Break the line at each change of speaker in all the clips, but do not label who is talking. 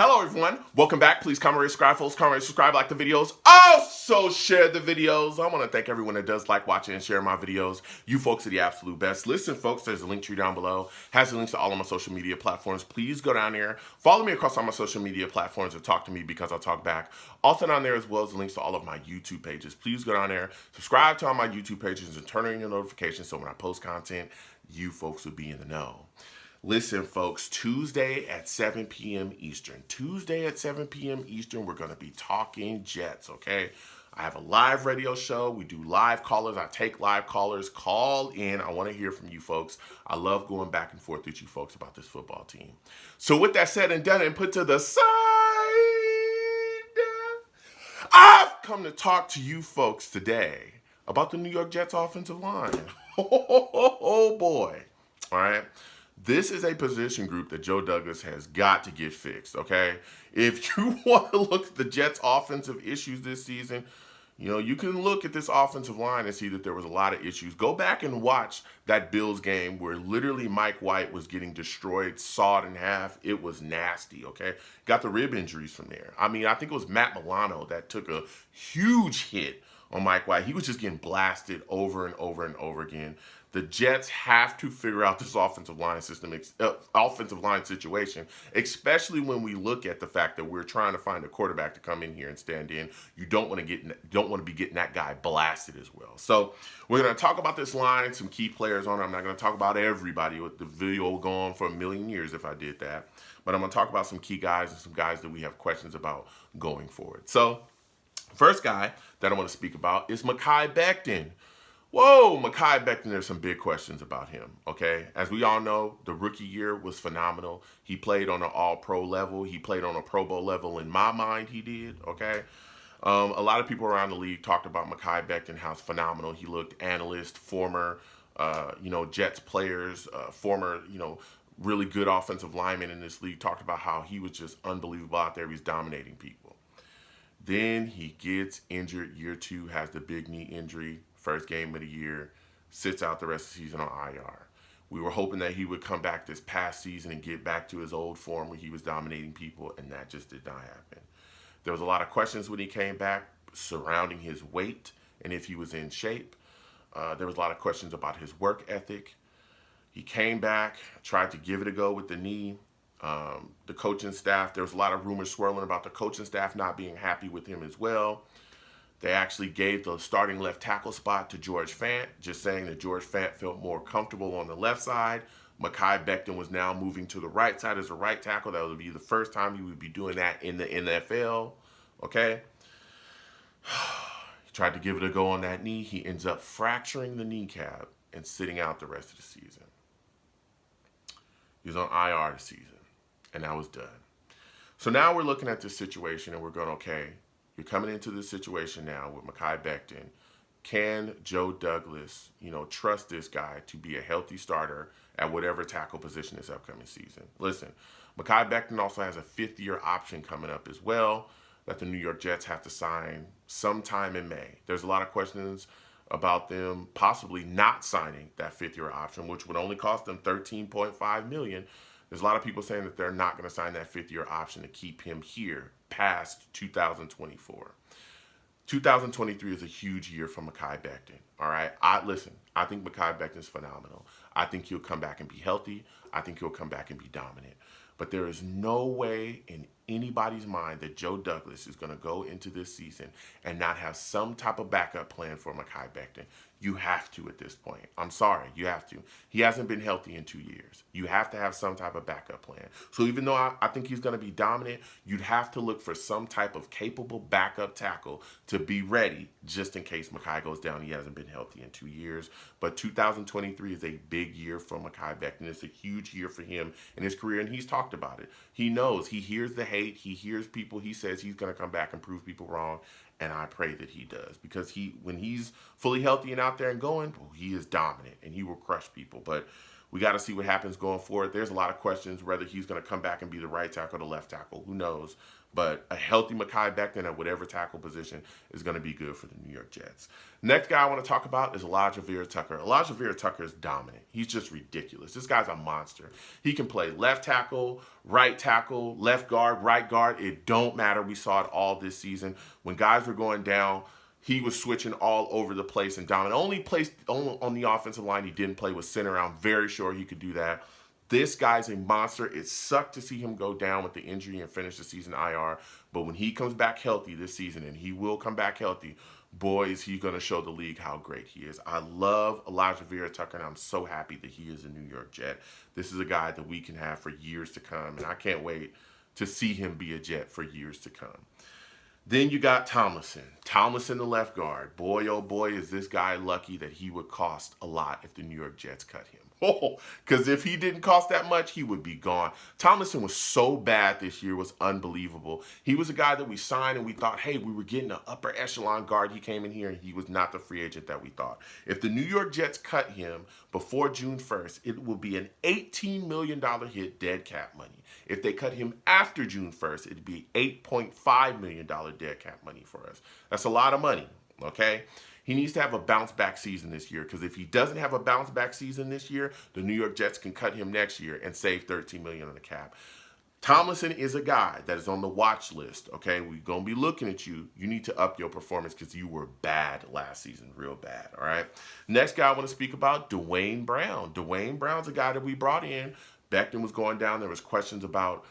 Hello everyone, welcome back. Please comment, rate, subscribe, folks. Comment, rate, subscribe, like the videos. Also share the videos. I want to thank everyone that does like, watching, and share my videos. You folks are the absolute best. Listen folks, there's a link tree down below. Has the links to all of my social media platforms. Please go down there. Follow me across all my social media platforms and talk to me because I'll talk back. Also down there as well as the links to all of my YouTube pages. Please go down there, subscribe to all my YouTube pages and turn on your notifications so when I post content, you folks will be in the know. Listen, folks, Tuesday at 7 p.m. Eastern. Tuesday at 7 p.m. Eastern, we're going to be talking Jets, okay? I have a live radio show. We do live callers. I take live callers. Call in. I want to hear from you folks. I love going back and forth with you folks about this football team. So with that said and done and put to the side, I've come to talk to you folks today about the New York Jets offensive line. Oh boy. All right. This is a position group that Joe Douglas has got to get fixed, okay? If you want to look at the Jets' offensive issues this season, you can look at this offensive line and see that there was a lot of issues. Go back and watch that Bills game where literally Mike White was getting destroyed, sawed in half. It was nasty, okay? Got the rib injuries from there. I think it was Matt Milano that took a huge hit on Mike White. He was just getting blasted over and over and over again. The Jets have to figure out this offensive line situation, especially when we look at the fact that we're trying to find a quarterback to come in here and stand in. You don't want to be getting that guy blasted as well. So we're going to talk about this line, some key players on it. I'm not going to talk about everybody. The video will go on for a million years if I did that. But I'm going to talk about some key guys and some guys that we have questions about going forward. So first guy that I want to speak about is Mekhi Becton. Whoa, Mekhi Becton, there's some big questions about him, okay? As we all know, the rookie year was phenomenal. He played on an all-pro level. He played on a Pro Bowl level. In my mind, he did, okay? A lot of people around the league talked about Mekhi Becton, how phenomenal he looked. Analysts, former, Jets players, former, really good offensive linemen in this league talked about how he was just unbelievable out there. He's dominating people. Then he gets injured year 2, has the big knee injury. First game of the year, sits out the rest of the season on IR. We were hoping that he would come back this past season and get back to his old form where he was dominating people, and that just did not happen. There was a lot of questions when he came back surrounding his weight and if he was in shape. There was a lot of questions about his work ethic. He came back, tried to give it a go with the knee. The coaching staff, there was a lot of rumors swirling about the coaching staff not being happy with him as well. They actually gave the starting left tackle spot to George Fant, just saying that George Fant felt more comfortable on the left side. Mekhi Becton was now moving to the right side as a right tackle. That would be the first time he would be doing that in the NFL, okay? He tried to give it a go on that knee. He ends up fracturing the kneecap and sitting out the rest of the season. He was on IR this season, and that was done. So now we're looking at this situation, and we're going, okay, you're coming into this situation now with Mekhi Becton. Can Joe Douglas, trust this guy to be a healthy starter at whatever tackle position this upcoming season? Listen, Mekhi Becton also has a 5th-year option coming up as well that the New York Jets have to sign sometime in May. There's a lot of questions about them possibly not signing that 5th-year option, which would only cost them $13.5 million. There's a lot of people saying that they're not going to sign that 5th-year option to keep him here past 2024. 2023 is a huge year for Mekhi Becton, all right? I think Mekhi Becton is phenomenal. I think he'll come back and be healthy. I think he'll come back and be dominant. But there is no way in anybody's mind that Joe Douglas is going to go into this season and not have some type of backup plan for Mekhi Becton. You have to at this point. I'm sorry, you have to. He hasn't been healthy in 2 years. You have to have some type of backup plan. So even though I think he's going to be dominant, you'd have to look for some type of capable backup tackle to be ready just in case Mekhi goes down. He hasn't been healthy in 2 years. But 2023 is a big year for Mekhi Becton. It's a huge year for him in his career, and he's talked about it. He knows. He hears the hate. He hears people. He says he's going to come back and prove people wrong. And I pray that he does, because when he's fully healthy and out there and going, he is dominant and he will crush people. But We got to see what happens going forward. There's a lot of questions whether he's going to come back and be the right tackle or the left tackle. Who knows? But a healthy Mekhi Becton at whatever tackle position is going to be good for the New York Jets. Next guy I want to talk about is Elijah Vera-Tucker. Elijah Vera-Tucker is dominant. He's just ridiculous. This guy's a monster. He can play left tackle, left guard, right guard. It don't matter. We saw it all this season. When guys were going down, he was switching all over the place and dominant. Only place on the offensive line he didn't play was center. I'm very sure he could do that. This guy's a monster. It sucked to see him go down with the injury and finish the season IR. But when he comes back healthy this season, and he will come back healthy, boy, is he going to show the league how great he is. I love Elijah Vera-Tucker, and I'm so happy that he is a New York Jet. This is a guy that we can have for years to come, and I can't wait to see him be a Jet for years to come. Then you got Tomlinson. Tomlinson, the left guard. Boy, oh boy, is this guy lucky that he would cost a lot if the New York Jets cut him. Oh, because if he didn't cost that much, he would be gone. Tomlinson was so bad this year, was unbelievable. He was a guy that we signed and we thought, hey, we were getting an upper echelon guard. He came in here and he was not the free agent that we thought. If the New York Jets cut him before June 1st, it will be an $18 million hit dead cap money. If they cut him after June 1st, it'd be $8.5 million dead cap money for us. That's a lot of money, okay? He needs to have a bounce back season this year, because if he doesn't have a bounce back season this year, the New York Jets can cut him next year and save $13 million on the cap. Tomlinson is a guy that is on the watch list, okay? We're going to be looking at you. You need to up your performance because you were bad last season, real bad, all right? Next guy I want to speak about, Dwayne Brown. Dwayne Brown's a guy that we brought in. Becton was going down. There was questions about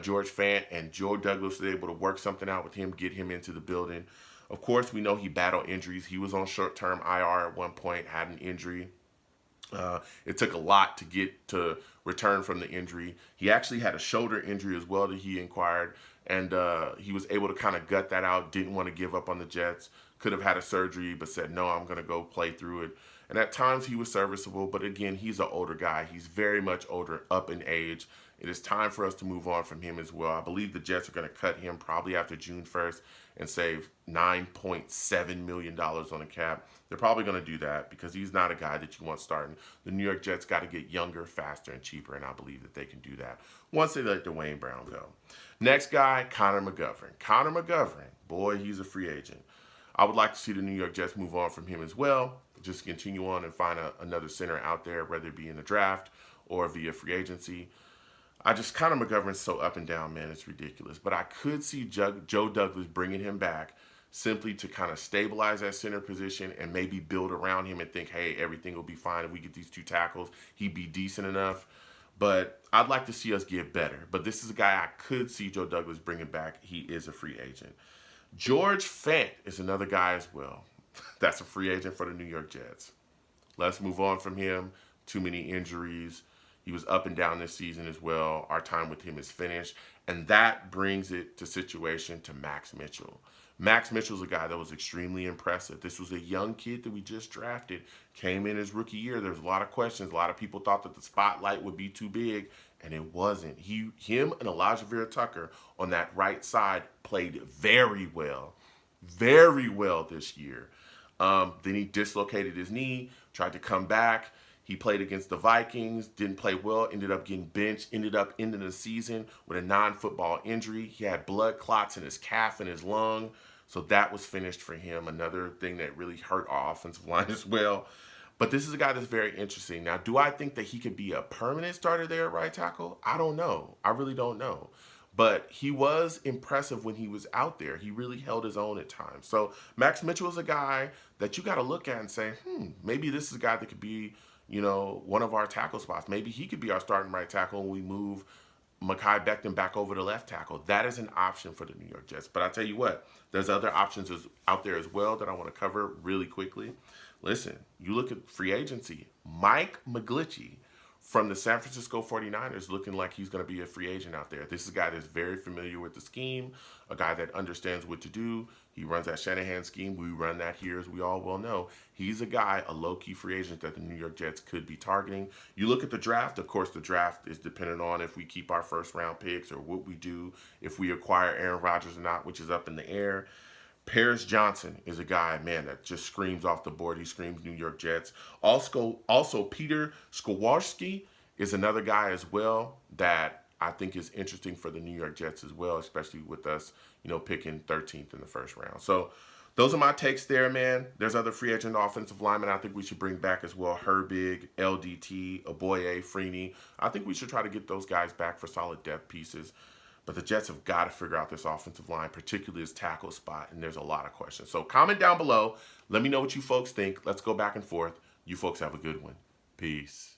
George Fant, and Joe Douglas was able to work something out with him, get him into the building. Of course, we know he battled injuries. He was on short-term IR at one point, had an injury. It took a lot to get to return from the injury. He actually had a shoulder injury as well that he inquired, and he was able to kind of gut that out, didn't want to give up on the Jets, could have had a surgery, but said, no, I'm going to go play through it. And at times he was serviceable, but again, he's an older guy. He's very much older, up in age. It is time for us to move on from him as well. I believe the Jets are going to cut him probably after June 1st and save $9.7 million on the cap. They're probably going to do that because he's not a guy that you want starting. The New York Jets got to get younger, faster, and cheaper, and I believe that they can do that once they let Dwayne Brown go. Next guy, Connor McGovern. Connor McGovern, boy, he's a free agent. I would like to see the New York Jets move on from him as well. Just continue on and find another center out there, whether it be in the draft or via free agency. Connor McGovern's so up and down, man, it's ridiculous. But I could see Joe Douglas bringing him back simply to kind of stabilize that center position and maybe build around him and think, hey, everything will be fine if we get these two tackles. He'd be decent enough. But I'd like to see us get better. But this is a guy I could see Joe Douglas bringing back. He is a free agent. George Fant is another guy as well. That's a free agent for the New York Jets. Let's move on from him. Too many injuries. He was up and down this season as well. Our time with him is finished. And that brings it to situation to Max Mitchell. Max Mitchell's a guy that was extremely impressive. This was a young kid that we just drafted. Came in his rookie year. There was a lot of questions. A lot of people thought that the spotlight would be too big, and it wasn't. Him and Elijah Vera-Tucker on that right side played very well this year. Then he dislocated his knee, tried to come back. He played against the Vikings, didn't play well, ended up getting benched, ended up ending the season with a non-football injury. He had blood clots in his calf and his lung, so that was finished for him. Another thing that really hurt our offensive line as well. But this is a guy that's very interesting. Now, do I think that he could be a permanent starter there at right tackle? I don't know. I really don't know. But he was impressive when he was out there. He really held his own at times. So Max Mitchell is a guy that you got to look at and say, maybe this is a guy that could be, one of our tackle spots. Maybe he could be our starting right tackle and we move Mekhi Becton back over to left tackle. That is an option for the New York Jets. But I tell you what, there's other options out there as well that I want to cover really quickly. Listen, you look at free agency. Mike McGlinchey from the San Francisco 49ers looking like he's going to be a free agent out there. This is a guy that's very familiar with the scheme, a guy that understands what to do. He runs that Shanahan scheme. We run that here, as we all well know. He's a guy, a low-key free agent that the New York Jets could be targeting. You look at the draft. Of course, the draft is dependent on if we keep our first-round picks or what we do, if we acquire Aaron Rodgers or not, which is up in the air. Paris Johnson is a guy, man, that just screams off the board. He screams New York Jets. Also Peter Skowarski is another guy as well that I think is interesting for the New York Jets as well, especially with us, picking 13th in the first round. So those are my takes there, man. There's other free agent offensive linemen I think we should bring back as well. Herbig, LDT, Oboye, Freeney. I think we should try to get those guys back for solid depth pieces. But the Jets have got to figure out this offensive line, particularly his tackle spot, and there's a lot of questions. So comment down below. Let me know what you folks think. Let's go back and forth. You folks have a good one. Peace.